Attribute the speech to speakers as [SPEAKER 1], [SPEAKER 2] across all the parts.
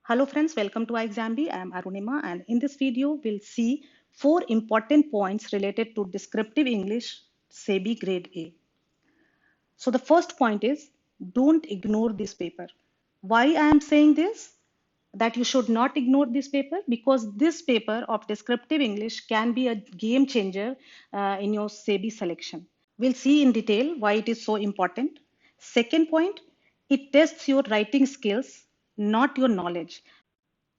[SPEAKER 1] Hello friends, welcome to iExamB. I am Arunima and in this video we'll see 4 important points related to descriptive English SEBI grade A. So the first point is don't ignore this paper. Why I am saying this? That you should not ignore this paper because this paper of descriptive English can be a game changer in your SEBI selection. We'll see in detail why it is so important. Second point, it tests your writing skills, not your knowledge.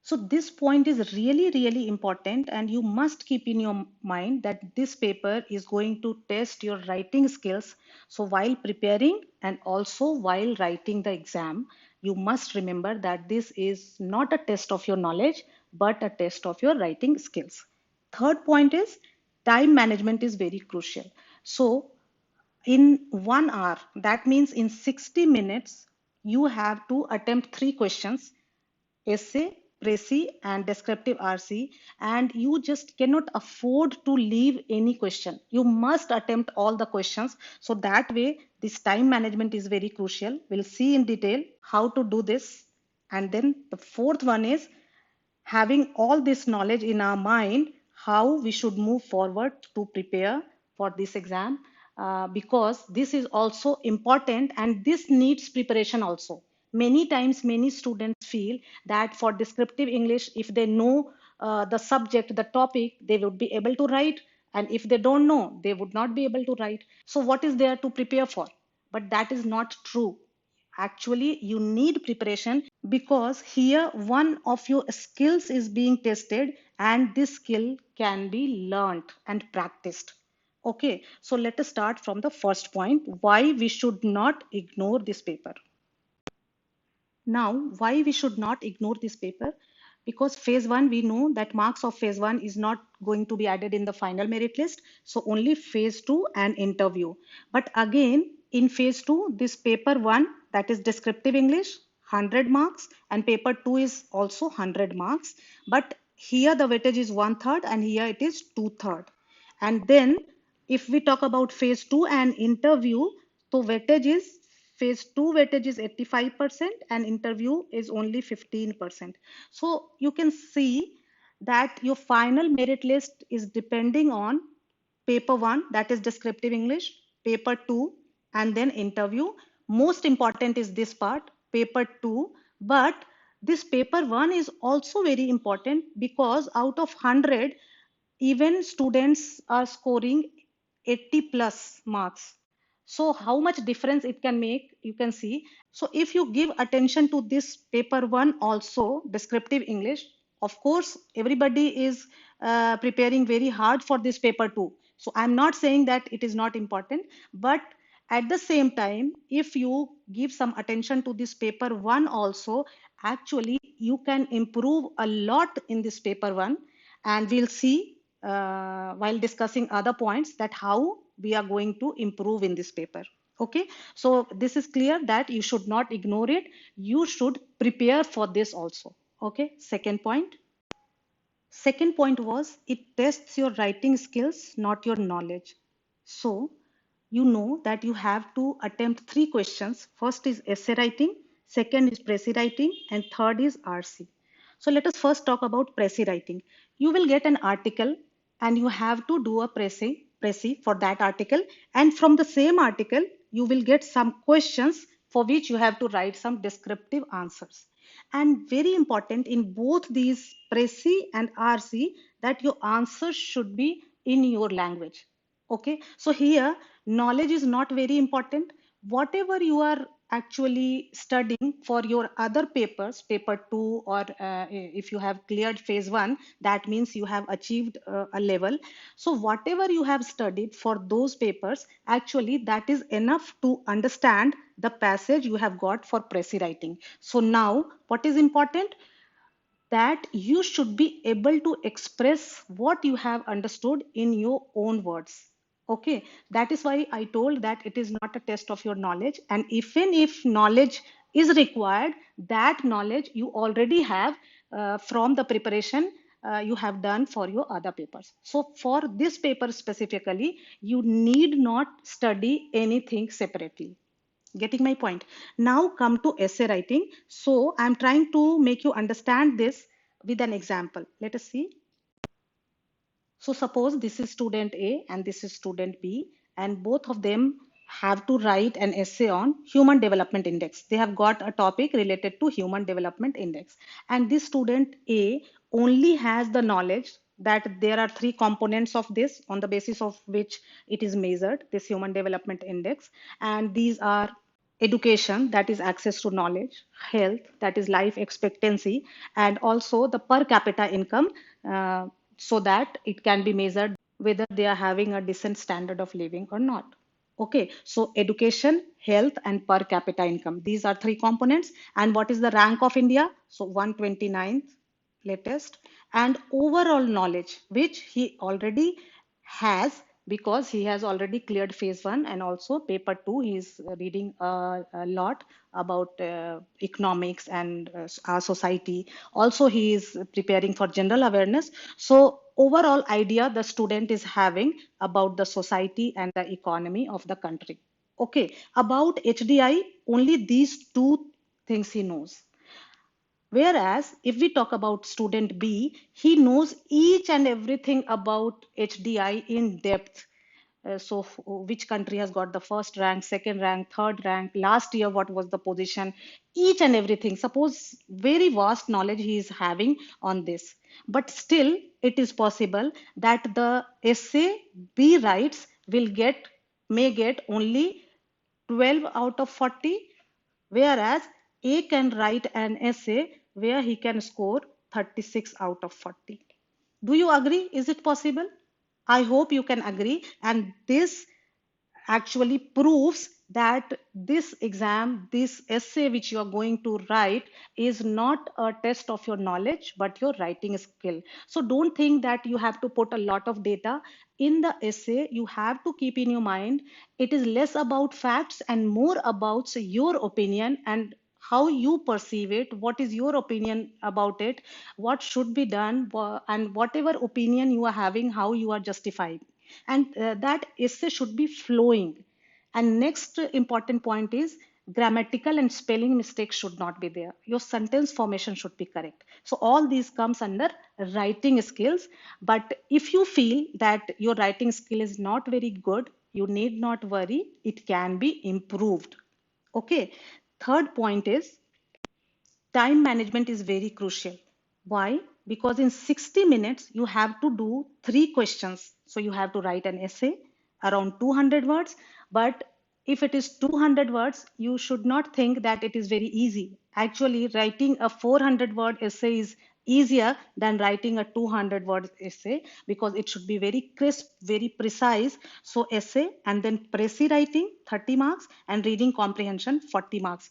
[SPEAKER 1] So this point is really, really important, and you must keep in your mind that this paper is going to test your writing skills. So while preparing and also while writing the exam, you must remember that this is not a test of your knowledge, but a test of your writing skills. Third point is time management is very crucial. So in 1 hour, that means in 60 minutes, you have to attempt 3 questions: essay, précis, and descriptive RC, and you just cannot afford to leave any question. You must attempt all the questions. So that way, this time management is very crucial. We'll see in detail how to do this. And then the fourth one is having all this knowledge in our mind, how we should move forward to prepare for this exam, because this is also important and this needs preparation also. Many times many students feel that for descriptive English, if they know the subject, the topic, they would be able to write, and if they don't know, they would not be able to write. So what is there to prepare for? But that is not true. Actually, you need preparation because here one of your skills is being tested, and this skill can be learned and practiced. Okay, so let us start from the first point, why we should not ignore this paper. Now, why we should not ignore this paper? Because phase one, we know that marks of phase one is not going to be added in the final merit list. So only phase two and interview. But again, in phase two, this paper one, that is descriptive English, 100 marks, and paper two is also 100 marks. But here the weightage is 1/3 and here it is 2/3. And then if we talk about phase two and interview, so weightage is phase two weightage is 85% and interview is only 15%. So you can see that your final merit list is depending on paper one, that is descriptive English, paper two, and then interview. Most important is this part, paper two, but this paper one is also very important because out of 100, even students are scoring 80 plus marks. So how much difference it can make, you can see. So if you give attention to this paper one also, descriptive English, of course everybody is preparing very hard for this paper two. So I'm not saying that it is not important, but at the same time, if you give some attention to this paper one also, actually you can improve a lot in this paper one, and we'll see while discussing other points that how we are going to improve in this paper. Okay, so this is clear that you should not ignore it. You should prepare for this also. Okay, second point. Second point was it tests your writing skills, not your knowledge. So you know that you have to attempt 3 questions. First is essay writing, second is précis writing, and third is RC. So let us first talk about précis writing. You will get an article and you have to do a précis for that article. And from the same article, you will get some questions for which you have to write some descriptive answers. And very important in both these précis and RC that your answers should be in your language. Okay, so here knowledge is not very important. Whatever you are actually studying for your other papers, paper two, or if you have cleared phase one, that means you have achieved a level. So whatever you have studied for those papers, actually that is enough to understand the passage you have got for précis writing. So now what is important? That you should be able to express what you have understood in your own words. Okay, that is why I told that it is not a test of your knowledge, and even if knowledge is required, that knowledge you already have from the preparation you have done for your other papers. So for this paper specifically, you need not study anything separately. Getting my point? Now come to essay writing. So I'm trying to make you understand this with an example. Let us see. So suppose this is student A and this is student B, and both of them have to write an essay on Human Development Index. They have got a topic related to Human Development Index. And this student A only has the knowledge that there are three components of this on the basis of which it is measured, this Human Development Index. And these are education, that is access to knowledge; health, that is life expectancy; and also the per capita income, so that it can be measured whether they are having a decent standard of living or not. Okay, so education, health, and per capita income. These are three components. And what is the rank of India? So 129th latest. And overall knowledge, which he already has because he has already cleared phase one and also paper two. He is reading a lot about economics and our society. Also, he is preparing for general awareness. So, overall idea the student is having about the society and the economy of the country. Okay, about HDI, only these two things he knows. Whereas if we talk about student B, he knows each and everything about HDI in depth. Which country has got the first rank, second rank, third rank, last year, what was the position, each and everything. Suppose very vast knowledge he is having on this. But still, it is possible that the essay B writes may get only 12 out of 40, whereas A can write an essay where he can score 36 out of 40. Do you agree? Is it possible? I hope you can agree. And this actually proves that this exam, this essay which you are going to write is not a test of your knowledge, but your writing skill. So don't think that you have to put a lot of data in the essay. You have to keep in your mind it is less about facts and more about your opinion and how you perceive it, what is your opinion about it, what should be done, and whatever opinion you are having, how you are justifying. And that essay should be flowing. And next important point is grammatical and spelling mistakes should not be there. Your sentence formation should be correct. So all these comes under writing skills. But if you feel that your writing skill is not very good, you need not worry. It can be improved. Okay. Third point is time management is very crucial. Why? Because in 60 minutes, you have to do three questions. So you have to write an essay around 200 words. But if it is 200 words, you should not think that it is very easy. Actually, writing a 400 word essay is easier than writing a 200 word essay because it should be very crisp, very precise. So essay and then précis writing 30 marks and reading comprehension 40 marks.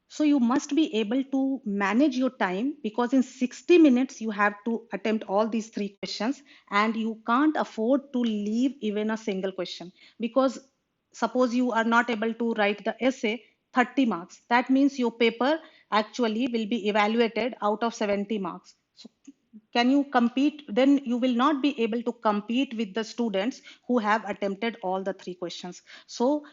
[SPEAKER 1] So you must be able to manage your time because in 60 minutes you have to attempt all these three questions and you can't afford to leave even a single question because suppose you are not able to write the essay 30 marks. That means your paper actually will be evaluated out of 70 marks. So can you compete? Then you will not be able to compete with the students who have attempted all the three questions. So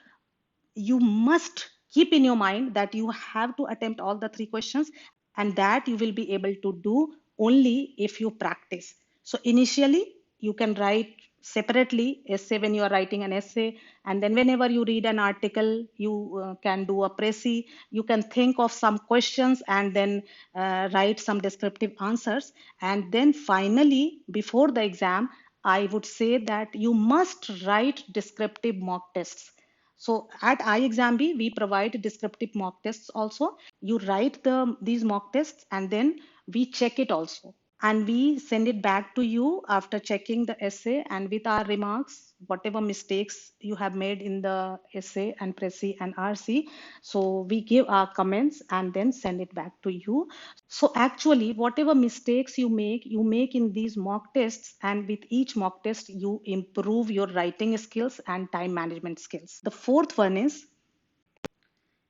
[SPEAKER 1] you must keep in your mind that you have to attempt all the three questions and that you will be able to do only if you practice. So initially you can write separately essay when you are writing an essay, and then whenever you read an article you can do a précis. You can think of some questions and then write some descriptive answers, and then finally before the exam I would say that you must write descriptive mock tests. So at iExamB, we provide descriptive mock tests also. You write these mock tests and then we check it also. And we send it back to you after checking the essay and with our remarks, whatever mistakes you have made in the essay and Prezi and RC. So we give our comments and then send it back to you. So actually, whatever mistakes you make in these mock tests, and with each mock test, you improve your writing skills and time management skills. The fourth one is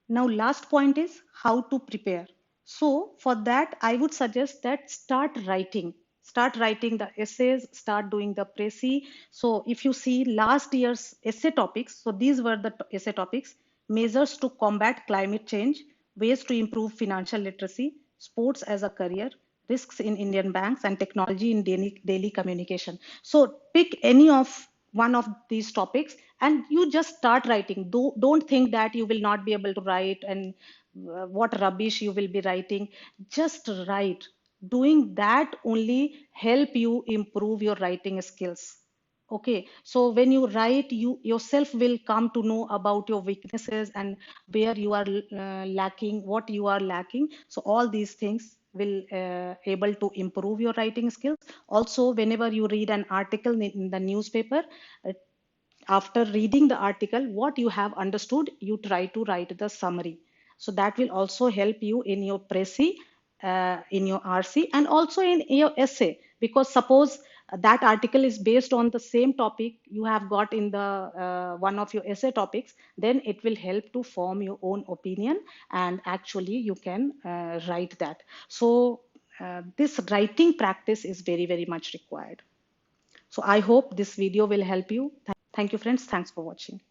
[SPEAKER 1] now last point is how to prepare. So for that, I would suggest that start writing the essays, start doing the précis. So if you see last year's essay topics, so these were the essay topics. measures to combat climate change, ways to improve financial literacy, sports as a career, risks in Indian banks, and technology in daily communication. So pick any of one of these topics and you just start writing. Don't think that you will not be able to write and what rubbish you will be writing. Just write. Doing that only help you improve your writing skills. Okay, so when you write, you yourself will come to know about your weaknesses and where you are lacking, what you are lacking. So all these things will able to improve your writing skills. Also, whenever you read an article in the newspaper, uh, after reading the article, what you have understood, you try to write the summary. So that will also help you in your précis, in your RC, and also in your essay. Because suppose that article is based on the same topic you have got in the one of your essay topics, then it will help to form your own opinion, and actually you can write that. So this writing practice is very, very much required. So I hope this video will help you. Thank you, friends. Thanks for watching.